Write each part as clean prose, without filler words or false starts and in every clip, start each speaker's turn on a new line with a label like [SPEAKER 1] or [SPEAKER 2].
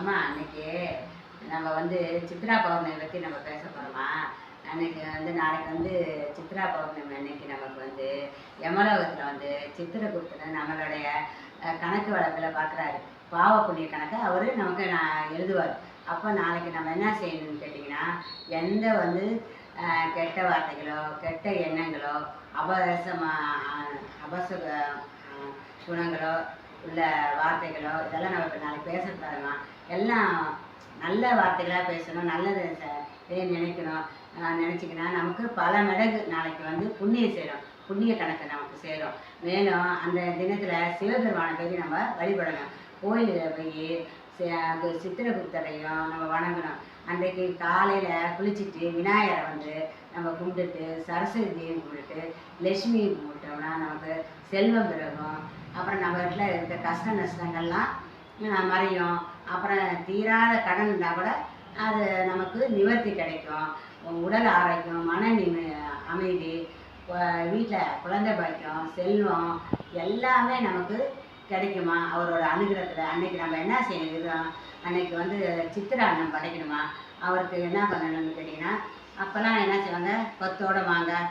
[SPEAKER 1] அம்மா அன்னைக்கு நம்ம வந்து சித்ரா பௌர்ணமி பற்றி நம்ம பேச போகிறோமா? அன்னைக்கு வந்து நாளைக்கு வந்து சித்ரா பௌர்ணமி அன்னைக்கு நமக்கு வந்து யமலோகத்தில் வந்து சித்திரகுப்தன் நம்மளுடைய கணக்கு வழக்கில் பார்க்குறாரு. பாவ புண்ணிய கணக்கை அவர் நமக்கு எழுதுவார். அப்போ நாளைக்கு நம்ம என்ன செய்யணும்னு கேட்டிங்கன்னா, எந்த வந்து கெட்ட வார்த்தைகளோ கெட்ட எண்ணங்களோ அபசக குணங்களோ உள்ள வார்த்தைகளோ இதெல்லாம் நம்ம இப்போ நாளைக்கு பேசக்கூடாதுமா. எல்லாம் நல்ல வார்த்தைகளாக பேசணும், நல்லது நினைக்கணும். நினச்சிக்கினா நமக்கு பல மடங்கு நாளைக்கு வந்து புண்ணியம் சேரும், புண்ணிய கணக்கு நமக்கு சேரும். மேலும் அந்த தினத்தில் சிவபெருமானை போய் நம்ம வழிபடணும். கோயிலில் போய் சித்திரகுப்தரையும் நம்ம வணங்கணும். அன்றைக்கு காலையில் குளிச்சுட்டு விநாயகரை வந்து நம்ம கும்பிட்டுட்டு சரஸ்வதி தேவி கும்பிட்டுட்டு லட்சுமி கும்பிட்டோம்னா நமக்கு செல்வம் பிறகும். அப்புறம் நம்ம வீட்டில் இருக்க கஷ்ட நஷ்டங்கள்லாம் மறையும். அப்புறம் தீராத கடன் இருந்தால் கூட அது நமக்கு நிவர்த்தி கிடைக்கும். உடல் ஆரோக்கியம், அமைதி, வீட்டில் குழந்தை பாக்கியம், செல்வம் எல்லாமே நமக்கு கிடைக்குமா அவரோட அனுகிரகத்தில். அன்னைக்கு நம்ம என்ன செய்யணும், அன்னைக்கு வந்து சித்திராண்ணம் படைக்கணுமா. அவருக்கு என்ன பண்ணணும்னு கேட்டிங்கன்னா, அப்போல்லாம் என்ன செய்வாங்க, கொத்தோட மாங்காய்,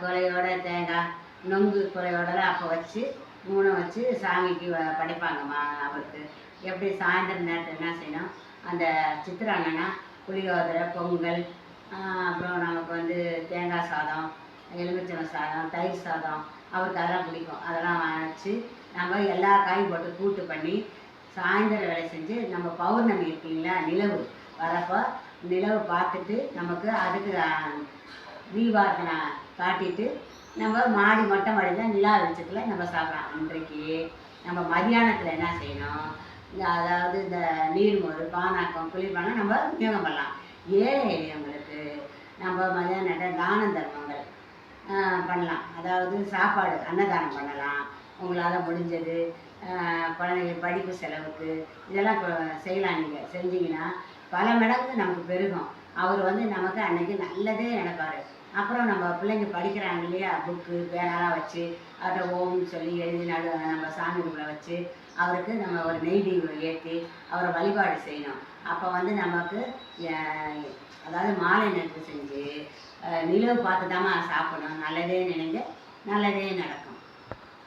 [SPEAKER 1] கொலையோட தேங்காய், நொங்கு கொலையோடலாம் அப்போ வச்சு 3 வச்சு சாமிக்கு படைப்பாங்கம்மா. அவருக்கு எப்படி சாயந்தரம் நேரத்தில் என்ன செய்யணும், அந்த சித்திராண்ணனா புளியோதரை, பொங்கல், அப்புறம் நமக்கு வந்து தேங்காய் சாதம், எலுமிச்சம்பழம் சாதம், தயிர் சாதம், அவருக்கு அதெல்லாம் பிடிக்கும். அதெல்லாம் வச்சு நம்ம எல்லா காயும் போட்டு கூட்டு பண்ணி சாயந்தரம் வேலை செஞ்சு நம்ம பௌர்ணமி இருக்கு இல்லைங்களா, நிலவு வரப்போ நிலவு பார்த்துட்டு நமக்கு அதுக்கு தீபார்த்தனை காட்டிட்டு நம்ம மாடி மொட்டை மாடியில் நிலா வெளிச்சத்தில் நம்ம சாப்பிட்றோம். அன்றைக்கு நம்ம மதியானத்தில் என்ன செய்யணும், அதாவது இந்த நீர்மோர், பானாக்கம், குளிர்பானம் நம்ம விநியோகம் பண்ணலாம். ஏழை எளியவங்களுக்கு நம்ம மதியானம் தான தர்மங்கள் பண்ணலாம். அதாவது சாப்பாடு அன்னதானம் பண்ணலாம். உங்களால் முடிஞ்சது குழந்தைங்க படிப்பு செலவுக்கு இதெல்லாம் செய்யலாம். நீங்கள் செஞ்சீங்கன்னா பல மடங்கு நமக்கு பெருகும். அவர் வந்து நமக்கு அன்னைக்கு நல்லதே நினைப்பார். அப்புறம் நம்ம பிள்ளைங்க படிக்கிறாங்க இல்லையா, புக்கு பேனாலாம் வச்சு அதை ஓம்னு சொல்லி எழுதி நம்ம சாமி ரூமில் வச்சு அவருக்கு நம்ம ஒரு நெய் தீபம் ஏற்றி அவரை வழிபாடு செய்யணும். அப்போ வந்து நமக்கு அதாவது மாலை நேரத்தை செஞ்சு நிலவு பார்த்து தாம்மா சாப்பிடணும். நல்லதே நினைங்க, நல்லதே நடக்கும்.